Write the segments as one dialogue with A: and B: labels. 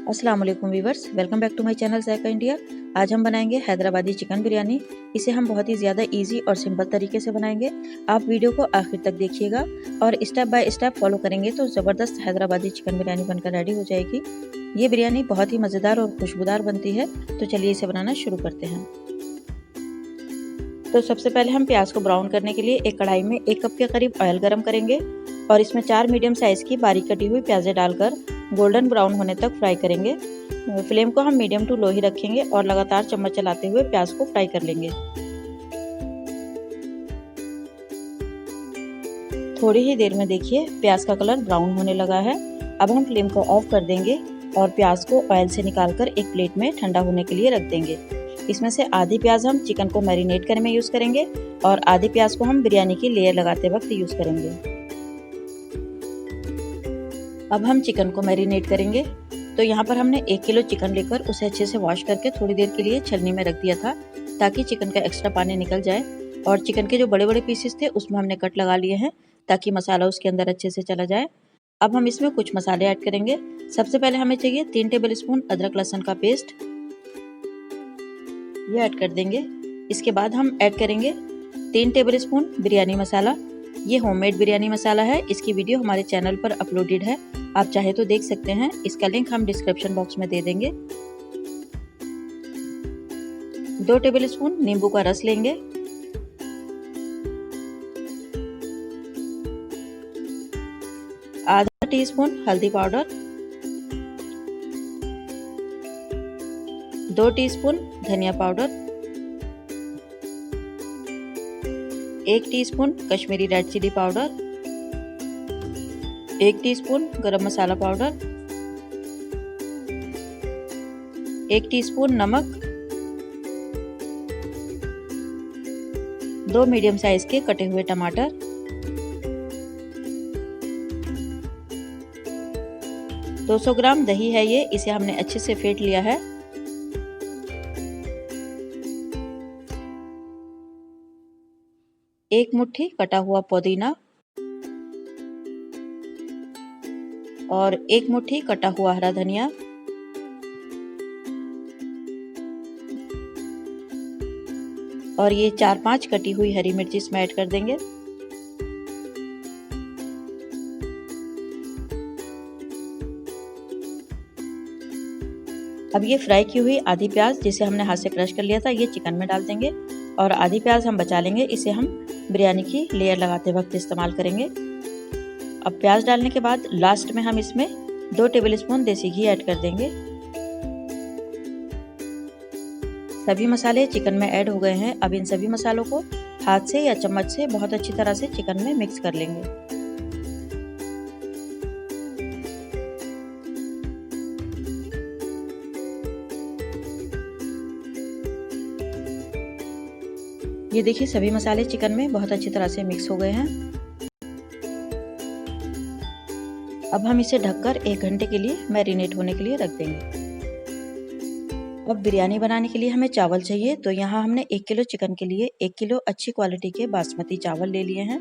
A: अस्सलाम वालेकुम viewers, welcome back to my channel Zaika India. आज हम बनाएंगे हैदराबादी चिकन बिरयानी। इसे हम बहुत ही ज़्यादा इजी और सिंपल तरीके से बनाएंगे। आप वीडियो को आखिर तक देखिएगा और स्टेप बाय स्टेप फॉलो करेंगे तो ज़बरदस्त हैदराबादी चिकन बिरयानी बनकर रेडी हो जाएगी। ये बिरयानी बहुत ही मज़ेदार और खुशबूदार बनती है। तो चलिए इसे बनाना शुरू करते हैं। तो सबसे पहले हम प्याज को ब्राउन करने के लिए एक कढ़ाई में 1 कप के करीब ऑयल गर्म करेंगे और इसमें 4 मीडियम साइज़ की बारीक कटी हुई प्याज़ें डालकर गोल्डन ब्राउन होने तक फ्राई करेंगे। फ्लेम को हम मीडियम टू लो ही रखेंगे और लगातार चम्मच चलाते हुए प्याज को फ्राई कर लेंगे। थोड़ी ही देर में देखिए प्याज का कलर ब्राउन होने लगा है। अब हम फ्लेम को ऑफ कर देंगे और प्याज को ऑयल से निकालकर एक प्लेट में ठंडा होने के लिए रख देंगे। इसमें से आधी प्याज हम चिकन को मैरिनेट करने में यूज़ करेंगे और आधी प्याज को हम बिरयानी की लेयर लगाते वक्त यूज़ करेंगे। अब हम चिकन को मैरिनेट करेंगे। तो यहाँ पर हमने 1 किलो चिकन लेकर उसे अच्छे से वॉश करके थोड़ी देर के लिए छलनी में रख दिया था ताकि चिकन का एक्स्ट्रा पानी निकल जाए। और चिकन के जो बड़े बड़े पीसेस थे उसमें हमने कट लगा लिए हैं ताकि मसाला उसके अंदर अच्छे से चला जाए। अब हम इसमें कुछ मसाले ऐड करेंगे। सबसे पहले हमें चाहिए 3 टेबल स्पून अदरक लहसुन का पेस्ट, ये ऐड कर देंगे। इसके बाद हम ऐड करेंगे 3 टेबल स्पून बिरयानी मसाला। ये होममेड बिरयानी मसाला है। इसकी वीडियो हमारे चैनल पर अपलोडेड है, आप चाहे तो देख सकते हैं। इसका लिंक हम डिस्क्रिप्शन बॉक्स में दे देंगे। 2 टेबल स्पून नींबू का रस लेंगे। आधा टीस्पून हल्दी पाउडर, 2 टीस्पून धनिया powder, 1 teaspoon Kashmiri red chilli powder, 1 teaspoon garam masala powder, 1 teaspoon नमक, 2 मीडियम साइज के कटे हुए टमाटर, 200 ग्राम दही है ये, इसे हमने अच्छे से फेंट लिया है। एक मुट्ठी कटा हुआ पुदीना और 1 मुट्ठी कटा हुआ हरा धनिया, और ये 4-5 कटी हुई हरी मिर्ची इसमें ऐड कर देंगे। अब ये फ्राई की हुई आधी प्याज जिसे हमने हाथ से क्रश कर लिया था ये चिकन में डाल देंगे और आधी प्याज हम बचा लेंगे, इसे हम बिरयानी की लेयर लगाते वक्त इस्तेमाल करेंगे। अब प्याज डालने के बाद लास्ट में हम इसमें 2 टेबल स्पून देसी घी ऐड कर देंगे। सभी मसाले चिकन में ऐड हो गए हैं। अब इन सभी मसालों को हाथ से या चम्मच से बहुत अच्छी तरह से चिकन में मिक्स कर लेंगे। ये देखिए सभी मसाले चिकन में बहुत अच्छी तरह से मिक्स हो गए हैं। अब हम इसे ढककर 1 घंटे के लिए मैरिनेट होने के लिए रख देंगे। अब बिरयानी बनाने के लिए हमें चावल चाहिए। तो यहाँ हमने 1 किलो चिकन के लिए 1 किलो अच्छी क्वालिटी के बासमती चावल ले लिए हैं।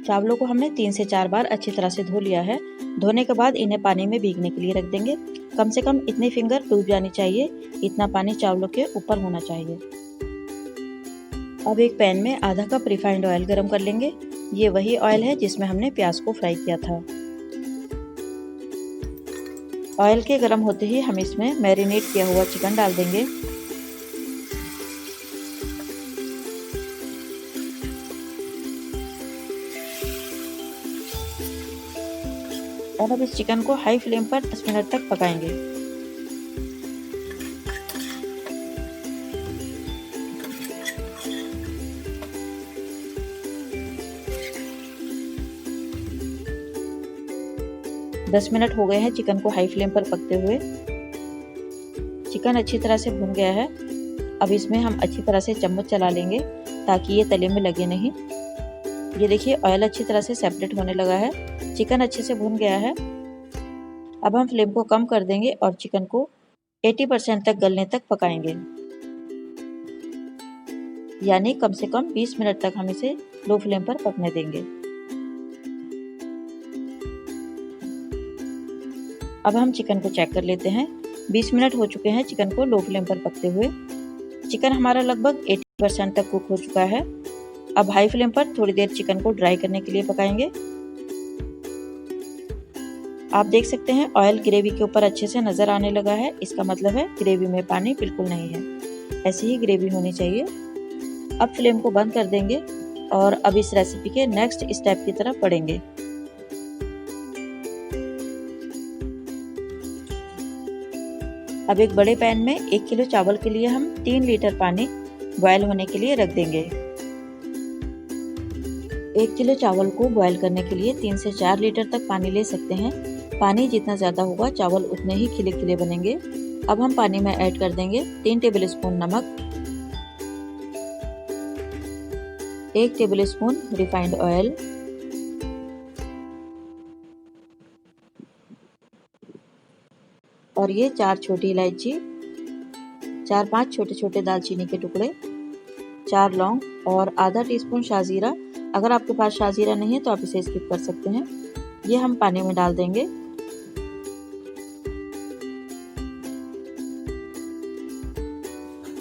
A: चावलों को हमने 3 से 4 बार अच्छी तरह से धो लिया है। धोने के बाद इन्हें पानी में भीगने के लिए रख देंगे। कम से कम इतने फिंगर डूब जानी चाहिए, इतना पानी चावलों के ऊपर होना चाहिए। अब एक पैन में आधा कप रिफाइंड ऑयल गरम कर लेंगे। ये वही ऑयल है जिसमें हमने प्याज को फ्राई किया था। ऑयल के गरम होते ही हम इसमें मैरिनेट किया हुआ चिकन डाल देंगे। और अब इस चिकन को हाई फ्लेम पर 10 मिनट तक पकाएंगे। दस मिनट हो गए हैं चिकन को हाई फ्लेम पर पकते हुए। चिकन अच्छी तरह से भुन गया है। अब इसमें हम अच्छी तरह से चम्मच चला लेंगे ताकि ये तले में लगे नहीं। ये देखिए ऑयल अच्छी तरह से सेपरेट होने लगा है, चिकन अच्छे से भुन गया है। अब हम फ्लेम को कम कर देंगे और चिकन को 80% तक गलने तक पकाएंगे, यानी कम से कम 20 मिनट तक हम इसे लो फ्लेम पर पकने देंगे। अब हम चिकन को चेक कर लेते हैं। 20 मिनट हो चुके हैं चिकन को लो फ्लेम पर पकते हुए। चिकन हमारा लगभग 80% तक कुक हो चुका है। अब हाई फ्लेम पर थोड़ी देर चिकन को ड्राई करने के लिए पकाएंगे। आप देख सकते हैं ऑयल ग्रेवी के ऊपर अच्छे से नज़र आने लगा है। इसका मतलब है ग्रेवी में पानी बिल्कुल नहीं है। ऐसी ही ग्रेवी होनी चाहिए। अब फ्लेम को बंद कर देंगे और अब इस रेसिपी के नेक्स्ट स्टेप की तरफ बढ़ेंगे। अब एक बड़े पैन में 1 किलो चावल के लिए हम 3 लीटर पानी बॉयल होने के लिए रख देंगे। 1 किलो चावल को बॉयल करने के लिए 3 से 4 लीटर तक पानी ले सकते हैं। पानी जितना ज़्यादा होगा चावल उतने ही खिले खिले बनेंगे। अब हम पानी में ऐड कर देंगे 3 टेबल स्पून नमक, 1 टेबल स्पून रिफाइंड ऑयल, और ये 4 छोटी इलायची, 4-5 छोटे छोटे दालचीनी के टुकड़े, 4 लौंग और आधा टीस्पून शाजीरा। अगर आपके पास शाजीरा नहीं है तो आप इसे स्किप कर सकते हैं। ये हम पानी में डाल देंगे।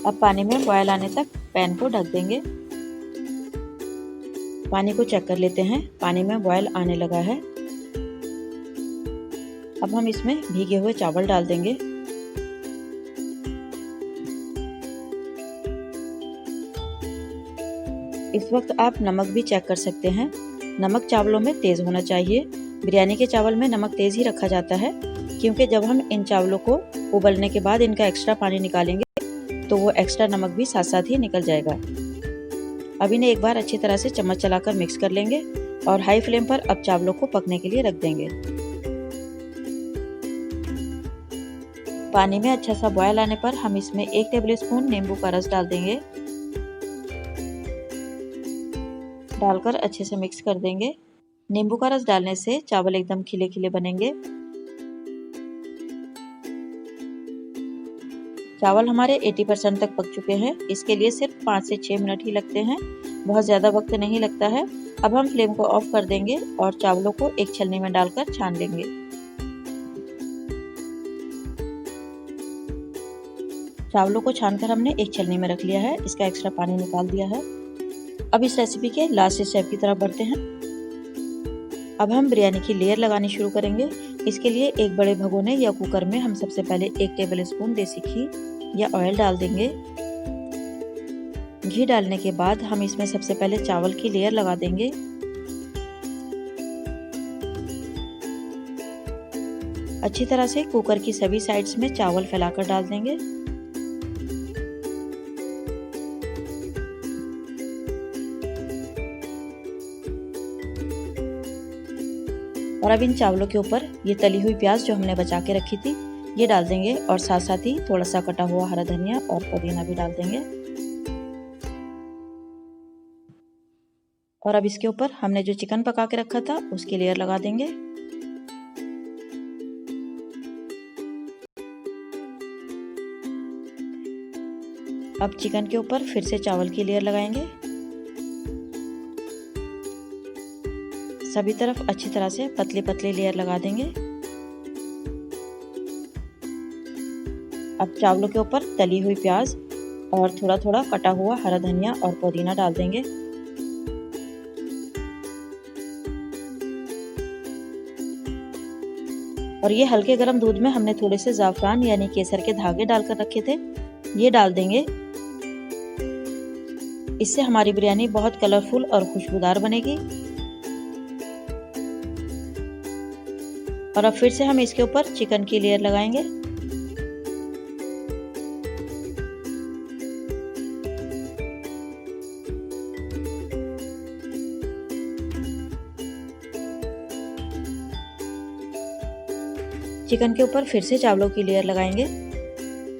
A: अब पानी में बॉयल आने तक पैन को ढक देंगे। पानी को चेक कर लेते हैं। पानी में बॉयल आने लगा है। अब हम इसमें भीगे हुए चावल डाल देंगे। इस वक्त आप नमक भी चेक कर सकते हैं। नमक चावलों में तेज़ होना चाहिए। बिरयानी के चावल में नमक तेज़ ही रखा जाता है, क्योंकि जब हम इन चावलों को उबलने के बाद इनका एक्स्ट्रा पानी निकालेंगे तो वो एक्स्ट्रा नमक भी साथ साथ ही निकल जाएगा। अब इन्हें एक बार अच्छी तरह से चम्मच चलाकर मिक्स कर लेंगे और हाई फ्लेम पर अब चावलों को पकने के लिए रख देंगे। पानी में अच्छा सा बॉयल आने पर हम इसमें 1 टेबल स्पून नींबू का रस डाल देंगे। डालकर अच्छे से मिक्स कर देंगे। नींबू का रस डालने से चावल एकदम खिले खिले बनेंगे। चावल हमारे 80% तक पक चुके हैं। इसके लिए सिर्फ 5 से 6 मिनट ही लगते हैं, बहुत ज़्यादा वक्त नहीं लगता है। अब हम फ्लेम को ऑफ कर देंगे और चावलों को एक छलनी में डालकर छान लेंगे। चावलों को छानकर हमने एक छलनी में रख लिया है। इसका एक्स्ट्रा पानी निकाल दिया है। अब इस रेसिपी के लास्ट स्टेप की तरफ बढ़ते हैं। अब हम बिरयानी की लेयर लगानी शुरू करेंगे। इसके लिए एक बड़े भगोने या कुकर में हम सबसे पहले 1 टेबल स्पून देसी घी या ऑयल डाल देंगे। घी डालने के बाद हम इसमें सबसे पहले चावल की लेयर लगा देंगे। अच्छी तरह से कुकर की सभी साइड्स में चावल फैलाकर डाल देंगे। और अब इन चावलों के ऊपर ये तली हुई प्याज जो हमने बचा के रखी थी ये डाल देंगे और साथ साथ ही थोड़ा सा कटा हुआ हरा धनिया और पुदीना भी डाल देंगे। और अब इसके ऊपर हमने जो चिकन पका के रखा था उसकी लेयर लगा देंगे। अब चिकन के ऊपर फिर से चावल की लेयर लगाएंगे। सभी तरफ अच्छी तरह से पतली पतली लेयर लगा देंगे। अब चावलों के ऊपर तली हुई प्याज और थोड़ा थोड़ा कटा हुआ हरा धनिया और पुदीना डाल देंगे। और ये हल्के गर्म दूध में हमने थोड़े से ज़ाफ़रान यानी केसर के धागे डालकर रखे थे, ये डाल देंगे। इससे हमारी बिरयानी बहुत कलरफुल और खुशबूदार बनेगी। और अब फिर से हम इसके ऊपर चिकन की लेयर लगाएंगे। चिकन के ऊपर फिर से चावलों की लेयर लगाएंगे।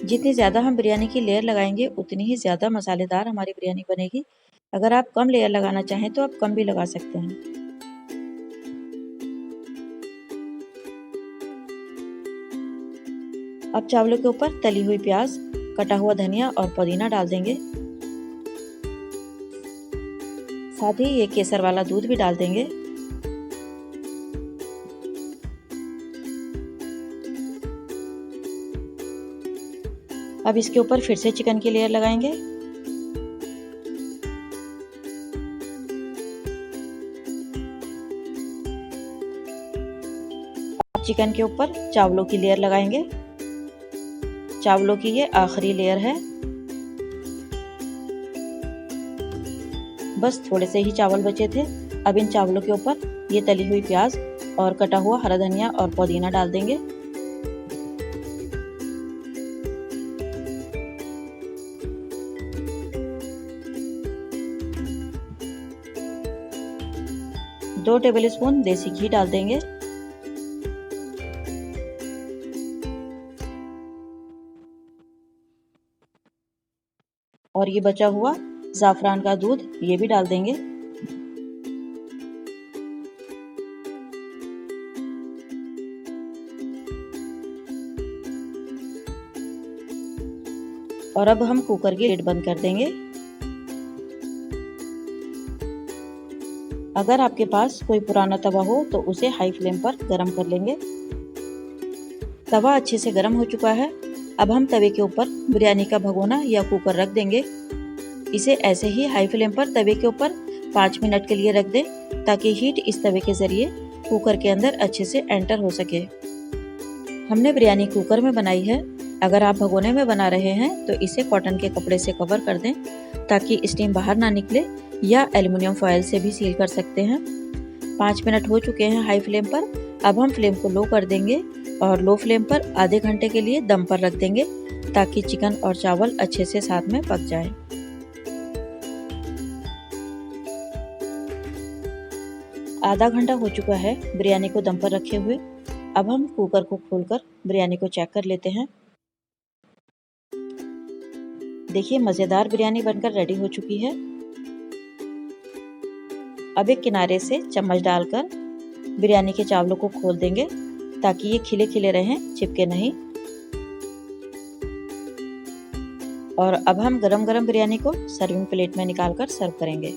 A: जितनी ज़्यादा हम बिरयानी की लेयर लगाएंगे उतनी ही ज़्यादा मसालेदार हमारी बिरयानी बनेगी। अगर आप कम लेयर लगाना चाहें तो आप कम भी लगा सकते हैं। अब चावलों के ऊपर तली हुई प्याज, कटा हुआ धनिया और पुदीना डाल देंगे। साथ ही ये केसर वाला दूध भी डाल देंगे। अब इसके ऊपर फिर से चिकन की लेयर लगाएंगे। अब चिकन के ऊपर चावलों की लेयर लगाएंगे। चावलों की ये आखिरी लेयर है। बस थोड़े से ही चावल बचे थे। अब इन चावलों के ऊपर ये तली हुई प्याज और कटा हुआ हरा धनिया और पुदीना डाल देंगे। दो टेबलस्पून देसी घी डाल देंगे। और ये बचा हुआ ज़ाफ़रान का दूध ये भी डाल देंगे। और अब हम कुकर की लिड बंद कर देंगे। अगर आपके पास कोई पुराना तवा हो तो उसे हाई फ्लेम पर गरम कर लेंगे। तवा अच्छे से गरम हो चुका है। अब हम तवे के ऊपर बिरयानी का भगोना या कुकर रख देंगे। इसे ऐसे ही हाई फ्लेम पर तवे के ऊपर 5 मिनट के लिए रख दें ताकि हीट इस तवे के ज़रिए कुकर के अंदर अच्छे से एंटर हो सके। हमने बिरयानी कुकर में बनाई है। अगर आप भगोने में बना रहे हैं तो इसे कॉटन के कपड़े से कवर कर दें ताकि स्टीम बाहर ना निकले, या एल्युमिनियम फॉयल से भी सील कर सकते हैं। 5 मिनट हो चुके हैं हाई फ्लेम पर। अब हम फ्लेम को लो कर देंगे और लो फ्लेम पर आधे घंटे के लिए दम पर रख देंगे ताकि चिकन और चावल अच्छे से साथ में पक जाए। आधा घंटा हो चुका है बिरयानी को दम पर रखे हुए। अब हम कुकर को खोलकर बिरयानी को चेक कर लेते हैं। देखिए मज़ेदार बिरयानी बनकर रेडी हो चुकी है। अब एक किनारे से चम्मच डालकर बिरयानी के चावलों को खोल देंगे ताकि ये खिले खिले रहें, चिपके नहीं। और अब हम गरम गरम बिरयानी को सर्विंग प्लेट में निकालकर सर्व करेंगे।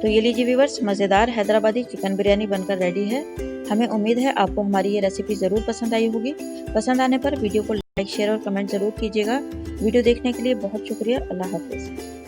A: तो ये लीजिए व्यूअर्स, मज़ेदार हैदराबादी चिकन बिरयानी बनकर रेडी है। हमें उम्मीद है आपको हमारी ये रेसिपी ज़रूर पसंद आई होगी। पसंद आने पर वीडियो को लाइक, शेयर और कमेंट ज़रूर कीजिएगा। वीडियो देखने के लिए बहुत शुक्रिया। अल्लाह हाफ़िज़।